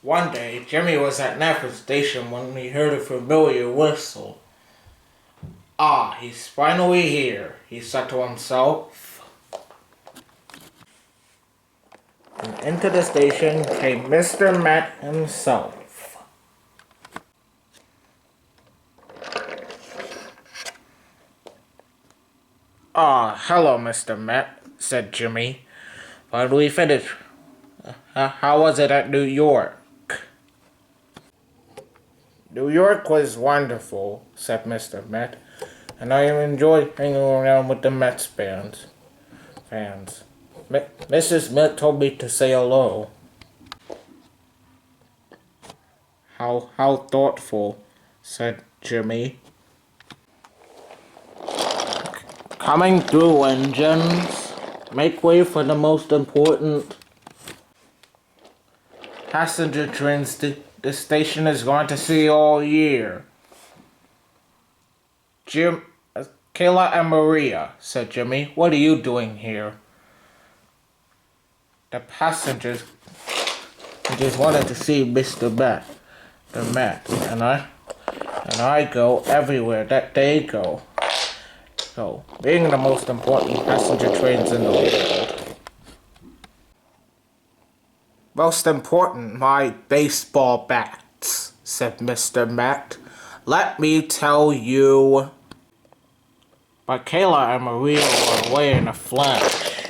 One day, Jimmy was at Napper Station when he heard a familiar whistle. Ah, he's finally here, he said to himself. And into the station came Mr. Matt himself. Ah, hello, Mr. Matt, said Jimmy. Finally finished. How was it at New York? New York was wonderful, said Mr. Met, and I enjoyed hanging around with the Mets fans. Mrs. Met told me to say hello. How thoughtful, said Jimmy. Coming through, engines. Make way for the most important passenger trains the station is going to see all year. Kayla and Maria, said Jimmy. What are you doing here? The passengers just wanted to see Mr. Matt, and I go everywhere that they go. So, being the most important passenger trains in the world. Most important, my baseball bats, said Mr. Matt. Let me tell you. But Kayla and Maria were away in a flash.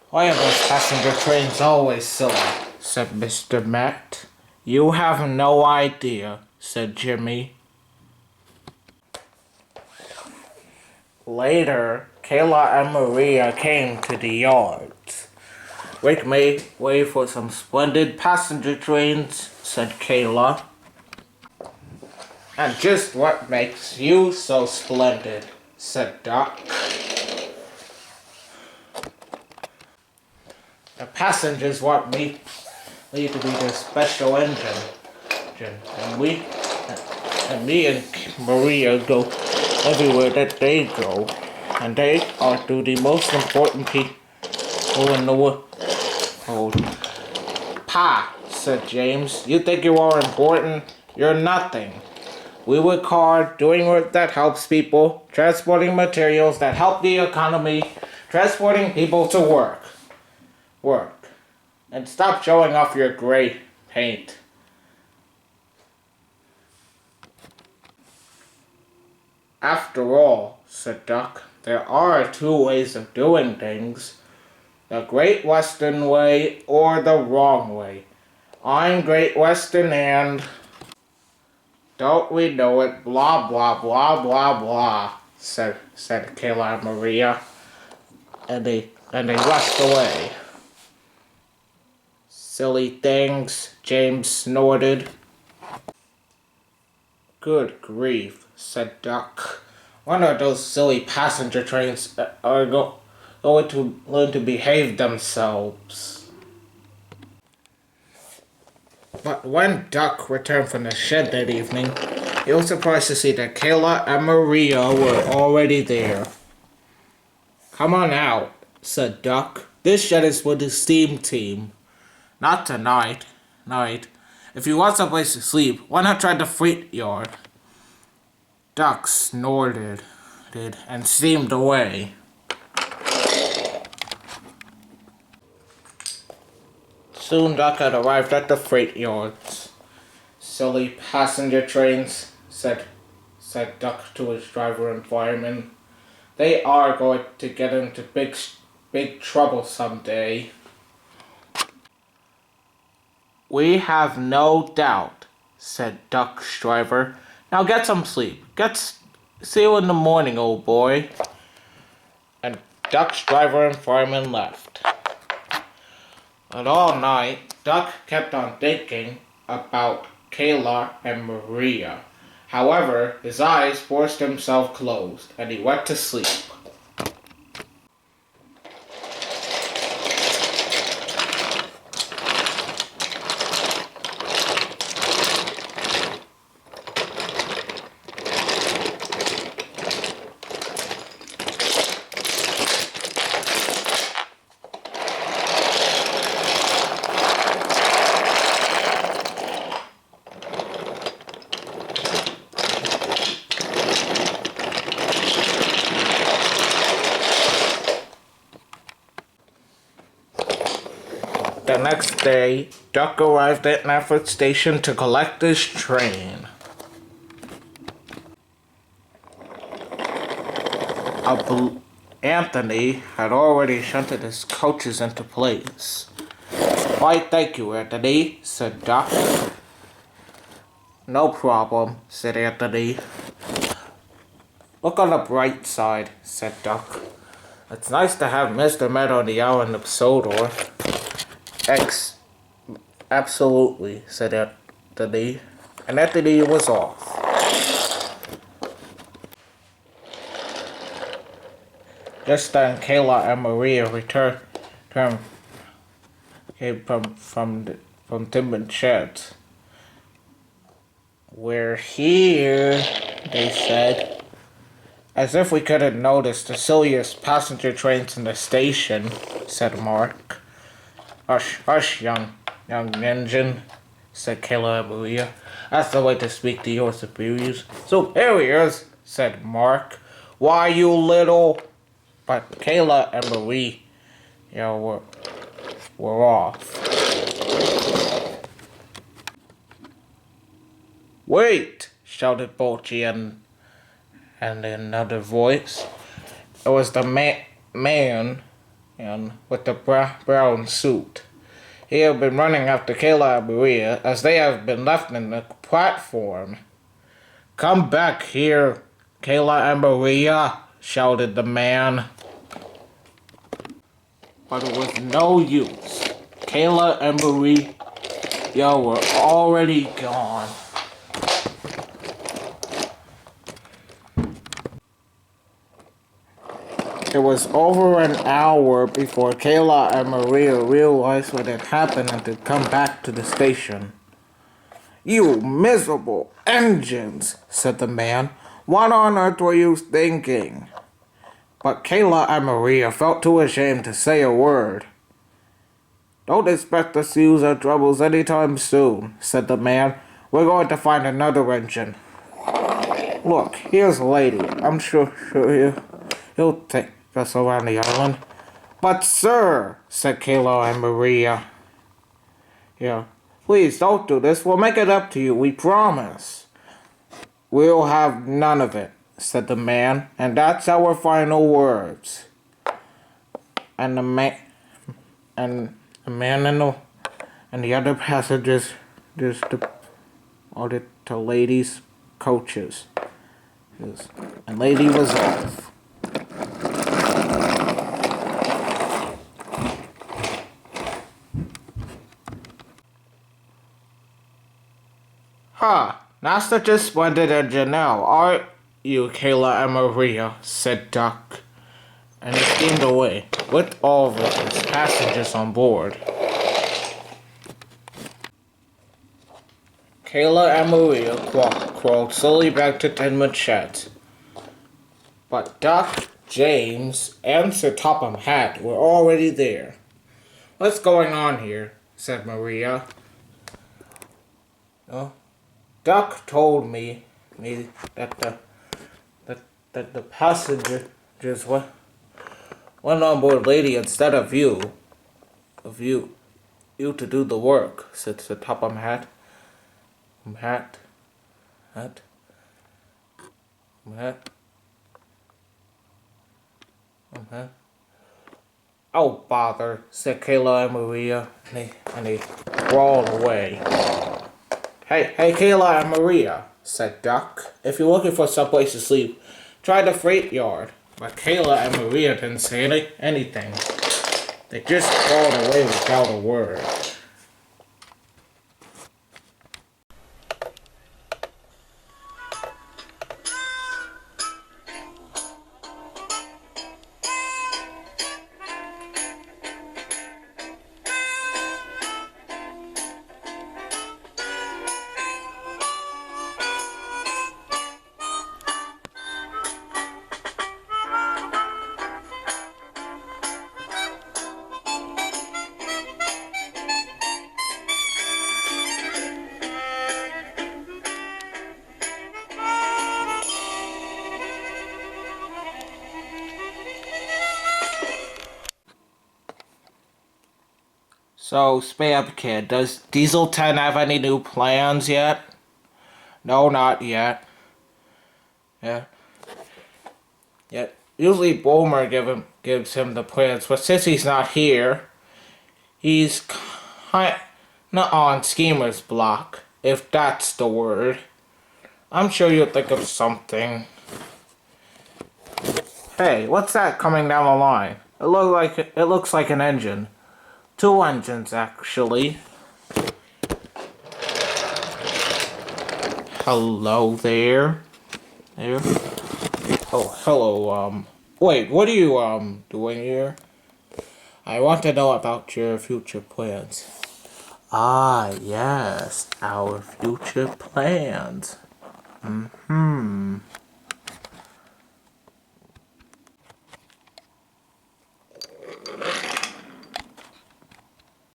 Why are those passenger trains always silly? Said Mr. Matt. You have no idea, said Jimmy. Later, Kayla and Maria came to the yards. Rick made way for some splendid passenger trains, said Kayla. And just what makes you so splendid, said Doc. The passengers want me to be their special engine. And me and Maria go everywhere that they go. And they are the most important people in the world. Pa, said James. You think you are important? You're nothing. We work hard, doing work that helps people, transporting materials that help the economy, transporting people to work. And stop showing off your gray paint. After all, said Duck, there are two ways of doing things. The Great Western way or the wrong way. I'm Great Western and... Don't we know it? Blah, blah, blah, blah, blah, said Kayla and Maria. And they rushed away. Silly things, James snorted. Good grief, said Duck. When are those silly passenger trains are going to learn to behave themselves? But when Duck returned from the shed that evening, he was surprised to see that Kayla and Maria were already there. Come on out, said Duck. This shed is for the steam team. Not tonight. If you want someplace to sleep, why not try the freight yard? Duck snorted and steamed away. Soon Duck had arrived at the freight yards. Silly passenger trains, said Duck to his driver and fireman. They are going to get into big trouble someday. We have no doubt, said Duck's driver. Now get some sleep. See you in the morning, old boy. And Duck's driver and fireman left. But all night, Duck kept on thinking about Kayla and Maria. However, his eyes forced himself closed, and he went to sleep. The next day, Duck arrived at Nafford Station to collect his train. Anthony had already shunted his coaches into place. "Why, thank you, Anthony," said Duck. "No problem," said Anthony. "Look on the bright side," said Duck. "It's nice to have Mr. Met on the island of Sodor." Absolutely," said Anthony. And Anthony was off. Just then, Kayla and Maria returned came from Tim Sheds. "We're here," they said. "As if we couldn't notice the silliest passenger trains in the station," said Mark. "Hush, hush, young engine," said Kayla and Maria. "That's the way to speak to your superiors." "Superiors," said Mark. "Why, you little..." But Kayla and Maria were off. "Wait!" shouted Bolchi and in another voice. It was the man with the brown suit. He had been running after Kayla and Maria as they had been left in the platform. "Come back here, Kayla and Maria," shouted the man. But it was no use. Kayla and Maria were already gone. It was over an hour before Kayla and Maria realized what had happened and had come back to the station. "You miserable engines," said the man. "What on earth were you thinking?" But Kayla and Maria felt too ashamed to say a word. "Don't expect us to use our troubles anytime soon," said the man. "We're going to find another engine. Look, here's a lady. I'm sure he'll take us around the island." "But sir," said Kayla and Maria. "Please don't do this. We'll make it up to you. We promise." "We'll have none of it," said the man, "and that's our final words." And the man and the other passengers just ordered to ladies' coaches. And lady was off. Not such a splendid engine now, are you, Kayla and Maria?" said Duck, and he steamed away with all of his passengers on board. Kayla and Maria crawled slowly back to Tenement Sheds. But Duck, James, and Sir Topham Hatt were already there. "What's going on here?" said Maria. "Duck told me that the passengers went on board lady instead of you to do the work," said Sir Topham Hatt. Hat. "Oh, bother," said Kayla and Maria, and they crawled away. Hey, Kayla and Maria," said Duck. "If you're looking for someplace to sleep, try the freight yard." But Kayla and Maria didn't say anything. They just crawled away without a word. So, Spam Kid, does Diesel 10 have any new plans yet? No, not yet. Yeah. Yet. Usually Boomer gives him the plans, but since he's not here, he's kinda on Schemer's block, if that's the word. I'm sure you'll think of something. Hey, what's that coming down the line? It looks like an engine. 2 engines, actually. Hello there. There. Oh, hello, wait, what are you, doing here? I want to know about your future plans. Ah, yes, our future plans.